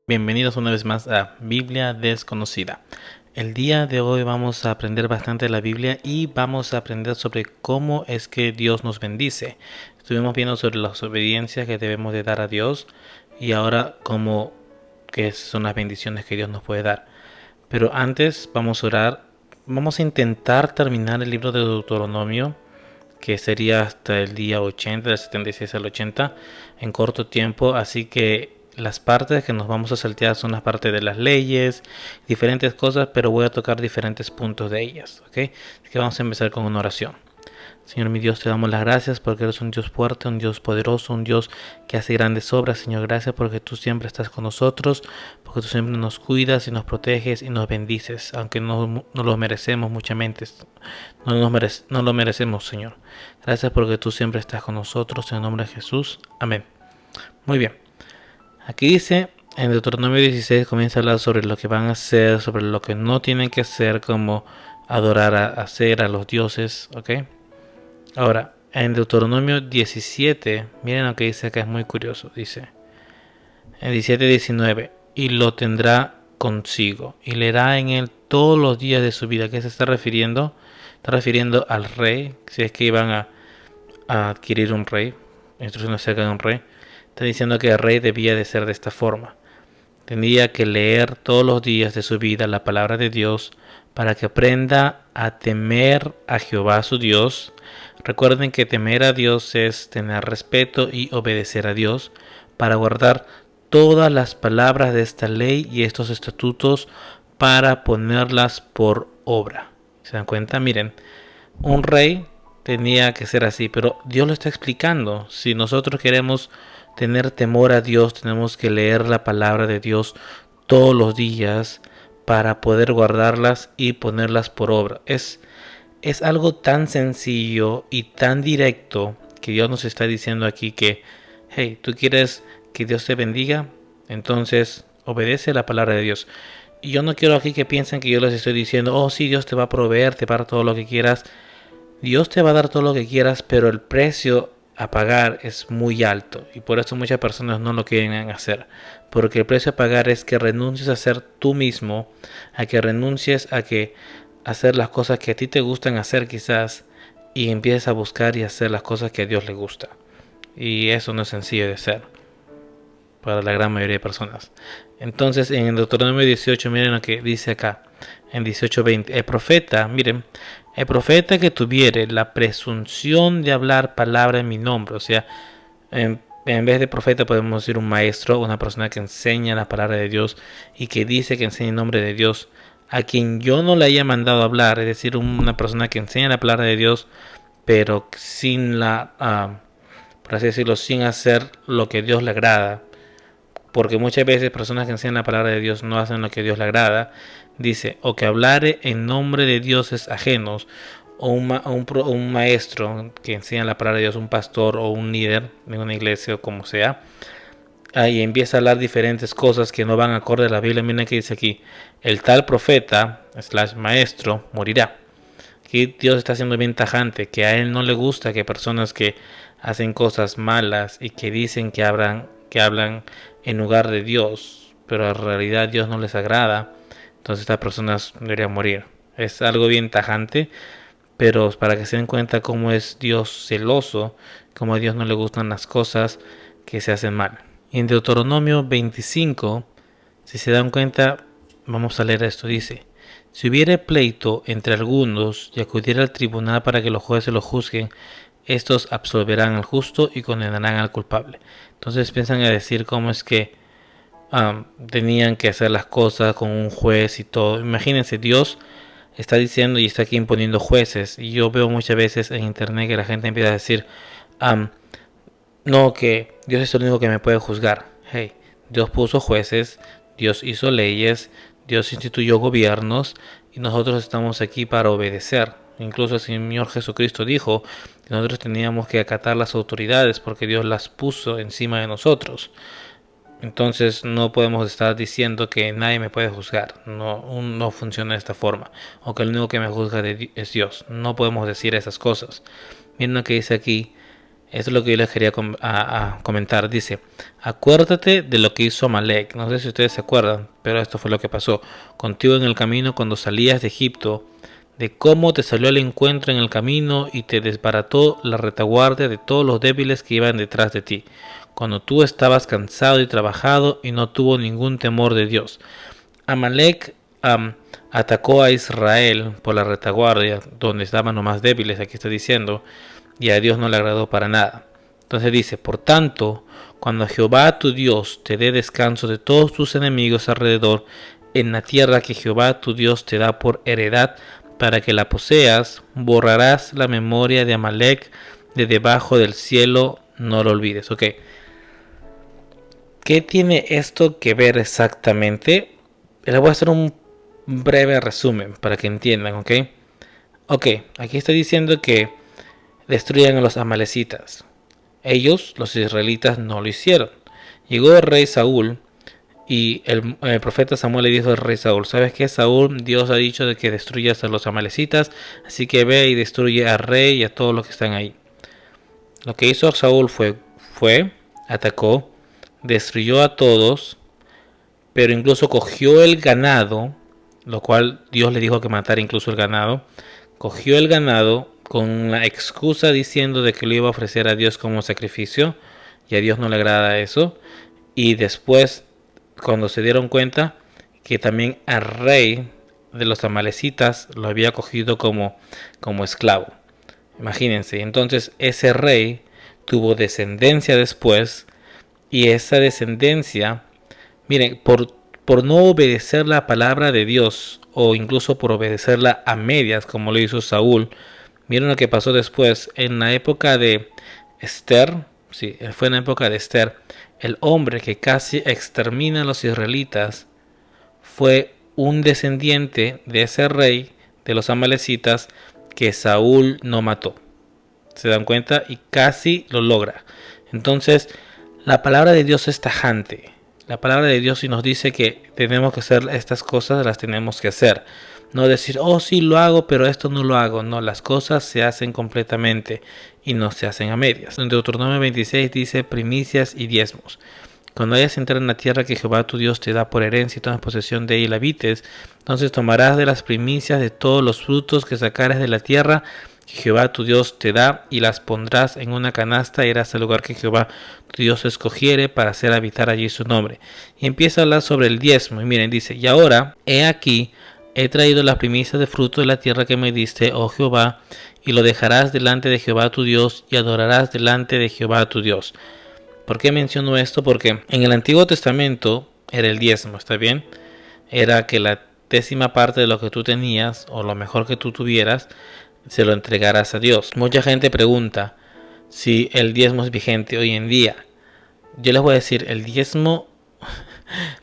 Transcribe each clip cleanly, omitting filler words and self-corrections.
Bienvenidos una vez más a Biblia Desconocida. El día de hoy vamos a aprender bastante de la Biblia y vamos a aprender sobre cómo es que Dios nos bendice. Estuvimos viendo sobre las obediencias que debemos de dar a Dios y ahora cómo que son las bendiciones que Dios nos puede dar. Pero antes vamos a orar. Vamos a intentar terminar el libro de Deuteronomio, que sería hasta el día 80, del 76 al 80, en corto tiempo. Así que las partes que nos vamos a saltear son las partes de las leyes, diferentes cosas, pero voy a tocar diferentes puntos de ellas, ¿ok? Así que vamos a empezar con una oración. Señor mi Dios, te damos las gracias porque eres un Dios fuerte, un Dios poderoso, un Dios que hace grandes obras. Señor, gracias porque tú siempre estás con nosotros, porque tú siempre nos cuidas y nos proteges y nos bendices, aunque no lo merecemos muchamente. No lo merecemos, Señor. Gracias porque tú siempre estás con nosotros, en el nombre de Jesús. Amén. Muy bien. Aquí dice, en Deuteronomio 16 comienza a hablar sobre lo que van a hacer, sobre lo que no tienen que hacer, como adorar hacer a los dioses, ¿ok? Ahora, en Deuteronomio 17, miren lo que dice acá, es muy curioso. Dice, en 17:19, y lo tendrá consigo, y leerá en él todos los días de su vida. ¿A qué se está refiriendo? Está refiriendo al rey, si es que iban a adquirir un rey, instrucciones acerca de un rey. Está diciendo que el rey debía de ser de esta forma. Tendría que leer todos los días de su vida la palabra de Dios para que aprenda a temer a Jehová su Dios. Recuerden que temer a Dios es tener respeto y obedecer a Dios para guardar todas las palabras de esta ley y estos estatutos para ponerlas por obra. ¿Se dan cuenta? Miren, un rey tenía que ser así, pero Dios lo está explicando. Si nosotros queremos tener temor a Dios, tenemos que leer la palabra de Dios todos los días para poder guardarlas y ponerlas por obra. Es algo tan sencillo y tan directo que Dios nos está diciendo aquí que, hey, ¿tú quieres que Dios te bendiga? Entonces obedece la palabra de Dios. Y yo no quiero aquí que piensen que yo les estoy diciendo, oh sí, Dios te va a proveer, te va a dar todo lo que quieras. Dios te va a dar todo lo que quieras, pero el precio a pagar es muy alto y por eso muchas personas no lo quieren hacer, porque el precio a pagar es que renuncies a ser tú mismo, a que renuncies a que hacer las cosas que a ti te gustan hacer quizás y empieces a buscar y hacer las cosas que a Dios le gusta, y eso no es sencillo de hacer para la gran mayoría de personas. Entonces en Deuteronomio 18, miren lo que dice acá, en 18:20, el profeta, miren, el profeta que tuviere la presunción de hablar palabra en mi nombre, o sea, en vez de profeta podemos decir un maestro, una persona que enseña la palabra de Dios y que dice que enseña en nombre de Dios, a quien yo no le haya mandado hablar, es decir, una persona que enseña la palabra de Dios, pero sin por así decirlo, sin hacer lo que Dios le agrada, porque muchas veces personas que enseñan la palabra de Dios no hacen lo que Dios le agrada. Dice, o que hablare en nombre de dioses ajenos, o un maestro que enseña la palabra de Dios, un pastor o un líder de una iglesia o como sea, y empieza a hablar diferentes cosas que no van acorde a la Biblia. Miren que dice aquí, el tal profeta, slash maestro, morirá. Aquí Dios está siendo bien tajante, que a él no le gusta que personas que hacen cosas malas y que dicen que hablan en lugar de Dios, pero en realidad Dios no les agrada, entonces estas personas deberían morir. Es algo bien tajante, pero para que se den cuenta cómo es Dios celoso, cómo a Dios no le gustan las cosas que se hacen mal. Y en Deuteronomio 25, si se dan cuenta, vamos a leer esto, dice, si hubiere pleito entre algunos y acudiera al tribunal para que los jueces lo juzguen, estos absolverán al justo y condenarán al culpable. Entonces piensan a decir cómo es que tenían que hacer las cosas con un juez y todo. Imagínense, Dios está diciendo y está aquí imponiendo jueces. Y yo veo muchas veces en internet que la gente empieza a decir, no, que Dios es el único que me puede juzgar. Hey, Dios puso jueces, Dios hizo leyes, Dios instituyó gobiernos y nosotros estamos aquí para obedecer. Incluso el Señor Jesucristo dijo que nosotros teníamos que acatar las autoridades porque Dios las puso encima de nosotros. Entonces no podemos estar diciendo que nadie me puede juzgar. No funciona de esta forma. O que el único que me juzga es Dios. No podemos decir esas cosas. Miren lo que dice aquí Esto es lo que yo les quería comentar. Dice, acuérdate de lo que hizo Amalek. No sé si ustedes se acuerdan, pero esto fue lo que pasó contigo en el camino cuando salías de Egipto, de cómo te salió al encuentro en el camino y te desbarató la retaguardia de todos los débiles que iban detrás de ti, cuando tú estabas cansado y trabajado y no tuvo ningún temor de Dios. Amalek atacó a Israel por la retaguardia, donde estaban los más débiles, aquí está diciendo, y a Dios no le agradó para nada. Entonces dice, por tanto, cuando Jehová tu Dios te dé descanso de todos tus enemigos alrededor, en la tierra que Jehová tu Dios te da por heredad, para que la poseas, borrarás la memoria de Amalek de debajo del cielo, no lo olvides. Ok, ¿qué tiene esto que ver exactamente? Les voy a hacer un breve resumen para que entiendan, ¿ok? Ok, aquí está diciendo que destruyan a los amalecitas. Ellos, los israelitas, no lo hicieron. Llegó el rey Saúl y el profeta Samuel le dijo al rey Saúl, ¿sabes qué, Saúl? Dios ha dicho de que destruyas a los amalecitas, así que ve y destruye al rey y a todos los que están ahí. Lo que hizo Saúl fue atacó, destruyó a todos, pero incluso cogió el ganado, lo cual Dios le dijo que matara incluso el ganado. Cogió el ganado con la excusa diciendo de que lo iba a ofrecer a Dios como sacrificio, y a Dios no le agrada eso. Y después, cuando se dieron cuenta que también al rey de los amalecitas lo había cogido como esclavo. Imagínense, entonces ese rey tuvo descendencia después, y esa descendencia, miren, por no obedecer la palabra de Dios, o incluso por obedecerla a medias, como lo hizo Saúl, miren lo que pasó después. En la época de Esther, sí, fue en la época de Esther, el hombre que casi extermina a los israelitas fue un descendiente de ese rey de los amalecitas que Saúl no mató. ¿Se dan cuenta? Y casi lo logra. Entonces, la palabra de Dios es tajante. La palabra de Dios, si nos dice que tenemos que hacer estas cosas, las tenemos que hacer. No decir, oh sí lo hago, pero esto no lo hago. No, las cosas se hacen completamente y no se hacen a medias. En Deuteronomio 26 dice primicias y diezmos. Cuando hayas entrado en la tierra que Jehová tu Dios te da por herencia y tomas posesión de ella y la habites, entonces tomarás de las primicias de todos los frutos que sacares de la tierra que Jehová tu Dios te da, y las pondrás en una canasta, y irás al lugar que Jehová tu Dios escogiere para hacer habitar allí su nombre. Y empieza a hablar sobre el diezmo, y miren, dice, y ahora, he aquí, he traído las primicias de fruto de la tierra que me diste, oh Jehová, y lo dejarás delante de Jehová tu Dios, y adorarás delante de Jehová tu Dios. ¿Por qué menciono esto? Porque en el Antiguo Testamento era el diezmo, ¿está bien? Era que la 10ª parte de lo que tú tenías, o lo mejor que tú tuvieras, se lo entregarás a Dios. Mucha gente pregunta si el diezmo es vigente hoy en día. Yo les voy a decir, el diezmo,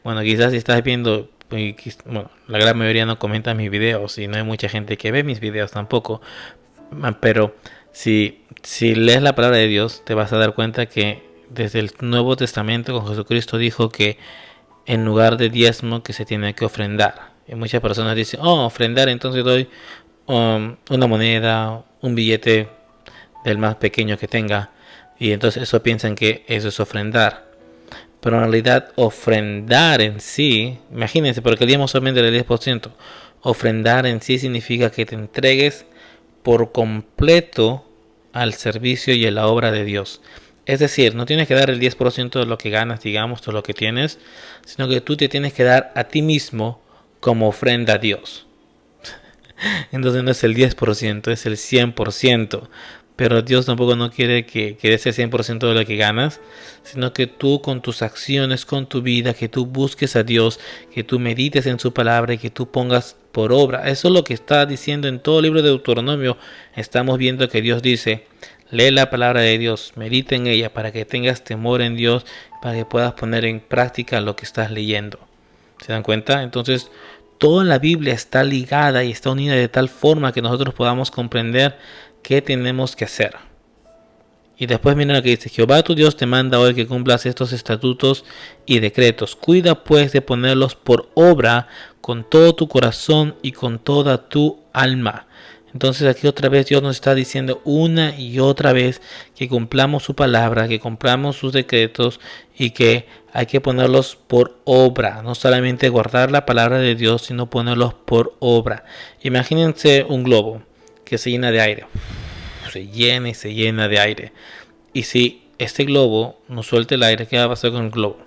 bueno, quizás si estás viendo, bueno, la gran mayoría no comenta mis videos y no hay mucha gente que ve mis videos tampoco, pero si lees la palabra de Dios te vas a dar cuenta que desde el Nuevo Testamento con Jesucristo dijo que en lugar de diezmo que se tiene que ofrendar. Y muchas personas dicen, oh, ofrendar, entonces doy una moneda, un billete del más pequeño que tenga, y entonces eso piensan que eso es ofrendar. Pero en realidad ofrendar en sí, imagínense, porque el diezmo solamente del 10%, ofrendar en sí significa que te entregues por completo al servicio y a la obra de Dios. Es decir, no tienes que dar el 10% de lo que ganas, digamos, de lo que tienes, sino que tú te tienes que dar a ti mismo como ofrenda a Dios. Entonces no es el 10%, es el 100%. Pero Dios tampoco no quiere que des el 100% de lo que ganas, sino que tú con tus acciones, con tu vida, que tú busques a Dios, que tú medites en su palabra y que tú pongas por obra. Eso es lo que está diciendo en todo el libro de Deuteronomio. Estamos viendo que Dios dice, lee la palabra de Dios, medita en ella para que tengas temor en Dios, para que puedas poner en práctica lo que estás leyendo. ¿Se dan cuenta? Entonces, toda la Biblia está ligada y está unida de tal forma que nosotros podamos comprender qué tenemos que hacer. Y después miren lo que dice, Jehová tu Dios te manda hoy que cumplas estos estatutos y decretos. Cuida pues de ponerlos por obra con todo tu corazón y con toda tu alma. Entonces aquí otra vez Dios nos está diciendo una y otra vez que cumplamos su palabra, que cumplamos sus decretos y que hay que ponerlos por obra. No solamente guardar la palabra de Dios, sino ponerlos por obra. Imagínense un globo que se llena de aire. Se llena y se llena de aire. Y si este globo no suelta el aire, ¿qué va a pasar con el globo?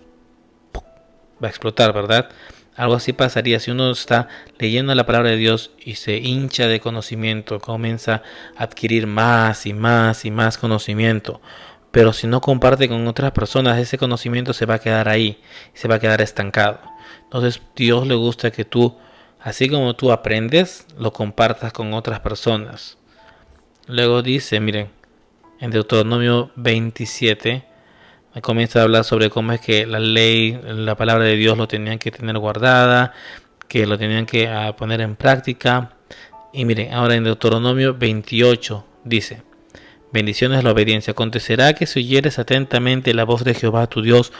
Va a explotar, ¿verdad? Algo así pasaría si uno está leyendo la palabra de Dios y se hincha de conocimiento, comienza a adquirir más y más y más conocimiento. Pero si no comparte con otras personas, ese conocimiento se va a quedar ahí, se va a quedar estancado. Entonces, Dios le gusta que tú, así como tú aprendes, lo compartas con otras personas. Luego dice, miren, en Deuteronomio 27, comienza a hablar sobre cómo es que la ley, la palabra de Dios lo tenían que tener guardada, que lo tenían que poner en práctica. Y miren, ahora en Deuteronomio 28 dice: bendiciones la obediencia. Acontecerá que si oyeres atentamente la voz de Jehová tu Dios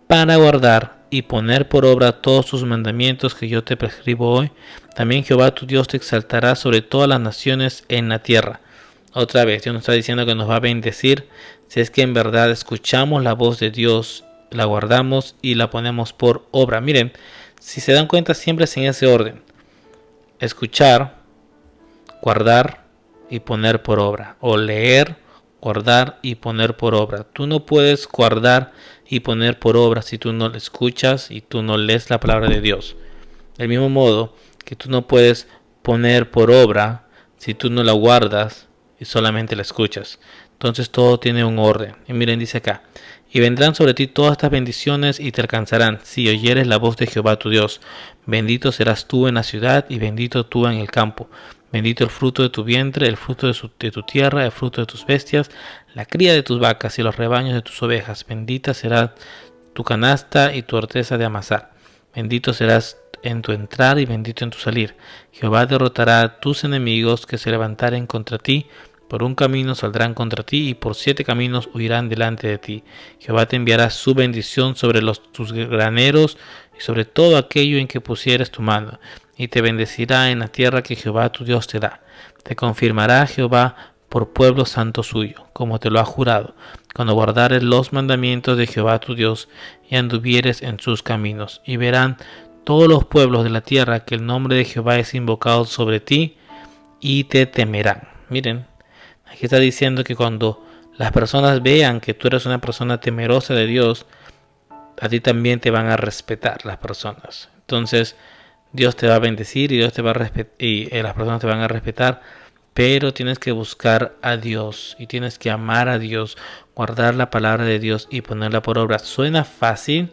para guardar y poner por obra todos sus mandamientos que yo te prescribo hoy, también Jehová tu Dios te exaltará sobre todas las naciones en la tierra. Otra vez, Dios nos está diciendo que nos va a bendecir si es que en verdad escuchamos la voz de Dios, la guardamos y la ponemos por obra. Miren, si se dan cuenta, siempre es en ese orden: escuchar, guardar y poner por obra, o leer, guardar y poner por obra. Tú no puedes guardar y poner por obra si tú no escuchas y tú no lees la palabra de Dios. Del mismo modo que tú no puedes poner por obra si tú no la guardas y solamente la escuchas. Entonces todo tiene un orden. Y miren, dice acá: y vendrán sobre ti todas estas bendiciones y te alcanzarán si oyeres la voz de Jehová tu Dios. Bendito serás tú en la ciudad y bendito tú en el campo. Bendito el fruto de tu vientre, el fruto de tu tierra, el fruto de tus bestias, la cría de tus vacas y los rebaños de tus ovejas. Bendita será tu canasta y tu arteza de amasar. Bendito serás en tu entrar y bendito en tu salir. Jehová derrotará a tus enemigos que se levantaren contra ti. Por un camino saldrán contra ti y por 7 caminos huirán delante de ti. Jehová te enviará su bendición sobre tus graneros y sobre todo aquello en que pusieres tu mano, y te bendecirá en la tierra que Jehová tu Dios te da. Te confirmará Jehová por pueblo santo suyo, como te lo ha jurado, cuando guardares los mandamientos de Jehová tu Dios y anduvieres en sus caminos. Y verán todos los pueblos de la tierra que el nombre de Jehová es invocado sobre ti y te temerán. Miren, aquí está diciendo que cuando las personas vean que tú eres una persona temerosa de Dios, a ti también te van a respetar las personas. Entonces, Dios te va a bendecir y Dios te va a respetar y las personas te van a respetar, pero tienes que buscar a Dios y tienes que amar a Dios, guardar la palabra de Dios y ponerla por obra. Suena fácil,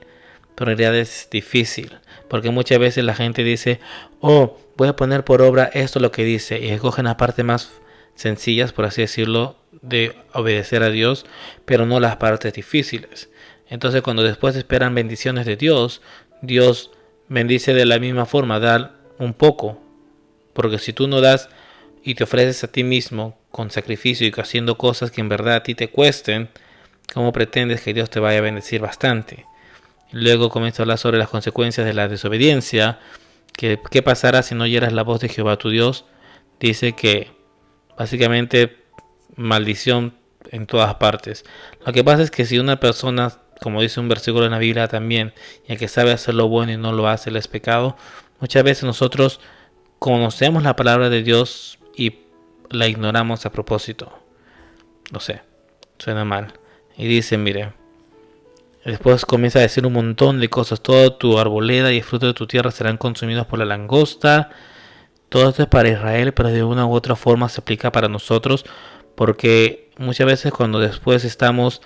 pero en realidad es difícil, porque muchas veces la gente dice: oh, voy a poner por obra esto lo que dice, y escogen las partes más sencillas, por así decirlo, de obedecer a Dios, pero no las partes difíciles. Entonces, cuando después esperan bendiciones de Dios, Dios bendice de la misma forma, da un poco, porque si tú no das y te ofreces a ti mismo con sacrificio y haciendo cosas que en verdad a ti te cuesten, ¿cómo pretendes que Dios te vaya a bendecir bastante? Luego comienza a hablar sobre las consecuencias de la desobediencia, que qué pasará si no oyeras la voz de Jehová tu Dios. Dice que básicamente maldición en todas partes. Lo que pasa es que si una persona, como dice un versículo en la Biblia también, ya que sabe hacer lo bueno y no lo hace, es pecado. Muchas veces nosotros conocemos la palabra de Dios y la ignoramos a propósito. No sé, suena mal. Y dice, mire, después comienza a decir un montón de cosas. Toda tu arboleda y el fruto de tu tierra serán consumidos por la langosta. Todo esto es para Israel, pero de una u otra forma se aplica para nosotros, porque muchas veces cuando después estamos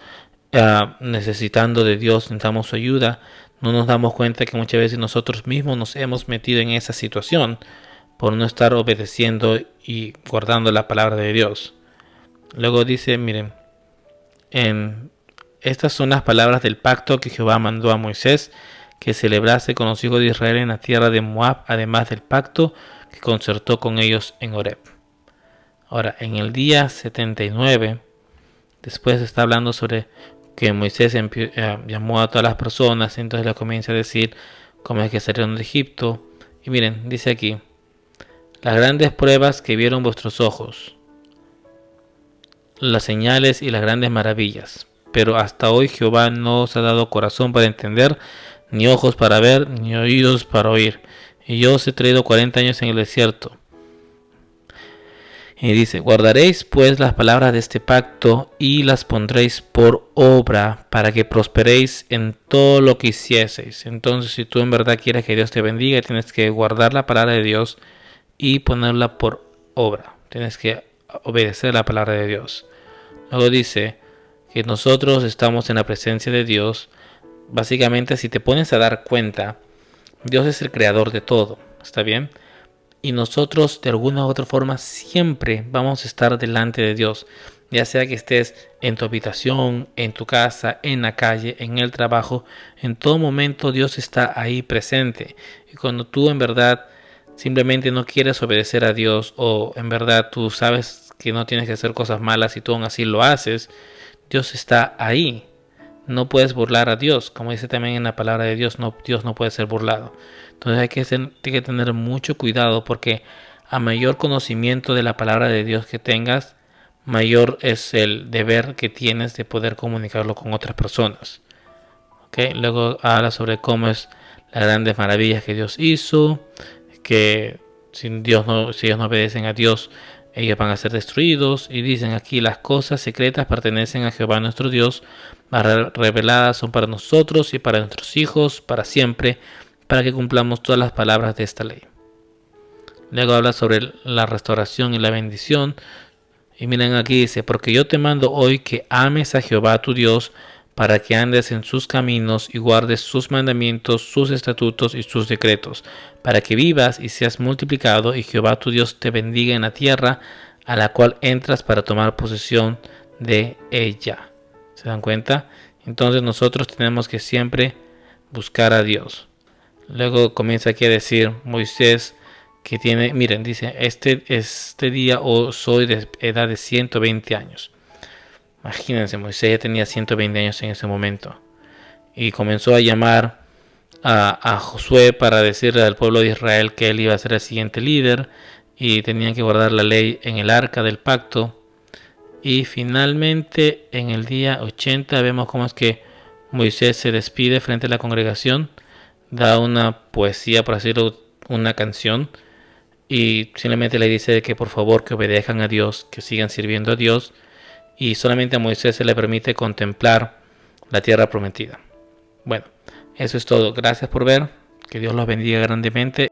necesitando de Dios, necesitamos su ayuda, no nos damos cuenta que muchas veces nosotros mismos nos hemos metido en esa situación por no estar obedeciendo y guardando la palabra de Dios. Luego dice, miren, estas son las palabras del pacto que Jehová mandó a Moisés que celebrase con los hijos de Israel en la tierra de Moab, además del pacto que concertó con ellos en Horeb. Ahora, en el día 79, después está hablando sobre que Moisés llamó a todas las personas, entonces le comienza a decir cómo es que salieron de Egipto. Y miren, dice aquí, las grandes pruebas que vieron vuestros ojos, las señales y las grandes maravillas. Pero hasta hoy Jehová no os ha dado corazón para entender, ni ojos para ver, ni oídos para oír. Y yo os he traído 40 años en el desierto. Y dice, guardaréis pues las palabras de este pacto y las pondréis por obra para que prosperéis en todo lo que hicieseis. Entonces, si tú en verdad quieres que Dios te bendiga, tienes que guardar la palabra de Dios y ponerla por obra. Tienes que obedecer la palabra de Dios. Luego dice que nosotros estamos en la presencia de Dios. Básicamente, si te pones a dar cuenta, Dios es el creador de todo. ¿Está bien? Y nosotros de alguna u otra forma siempre vamos a estar delante de Dios, ya sea que estés en tu habitación, en tu casa, en la calle, en el trabajo, en todo momento Dios está ahí presente. Y cuando tú en verdad simplemente no quieres obedecer a Dios, o en verdad tú sabes que no tienes que hacer cosas malas y tú aún así lo haces, Dios está ahí. No puedes burlar a Dios, como dice también en la palabra de Dios, Dios no puede ser hay que tener mucho cuidado, porque a mayor conocimiento de la palabra de Dios que tengas, mayor es el deber que tienes de poder comunicarlo con otras personas. ¿Okay? Luego habla sobre cómo es las grandes maravillas que Dios hizo, que si ellos no obedecen a Dios, ellos van a ser destruidos. Y dicen aquí, las cosas secretas pertenecen a Jehová nuestro Dios, las reveladas son para nosotros y para nuestros hijos para siempre, para que cumplamos todas las palabras de esta ley. Luego habla sobre la restauración y la bendición. Y miren aquí dice, porque yo te mando hoy que ames a Jehová tu Dios, para que andes en sus caminos y guardes sus mandamientos, sus estatutos y sus decretos, para que vivas y seas multiplicado, y Jehová tu Dios te bendiga en la tierra a la cual entras para tomar posesión de ella. ¿Se dan cuenta? Entonces nosotros tenemos que siempre buscar a Dios. Luego comienza aquí a decir Moisés que tiene, miren, dice, este día soy de edad de 120 años. Imagínense, Moisés ya tenía 120 años en ese momento. Y comenzó a llamar a Josué para decirle al pueblo de Israel que él iba a ser el siguiente líder y tenían que guardar la ley en el arca del pacto. Y finalmente en el día 80 vemos cómo es que Moisés se despide frente a la congregación, da una poesía, por decirlo, una canción, y simplemente le dice que por favor que obedezcan a Dios, que sigan sirviendo a Dios, y solamente a Moisés se le permite contemplar la tierra prometida. Bueno, eso es todo. Gracias por ver. Que Dios los bendiga grandemente.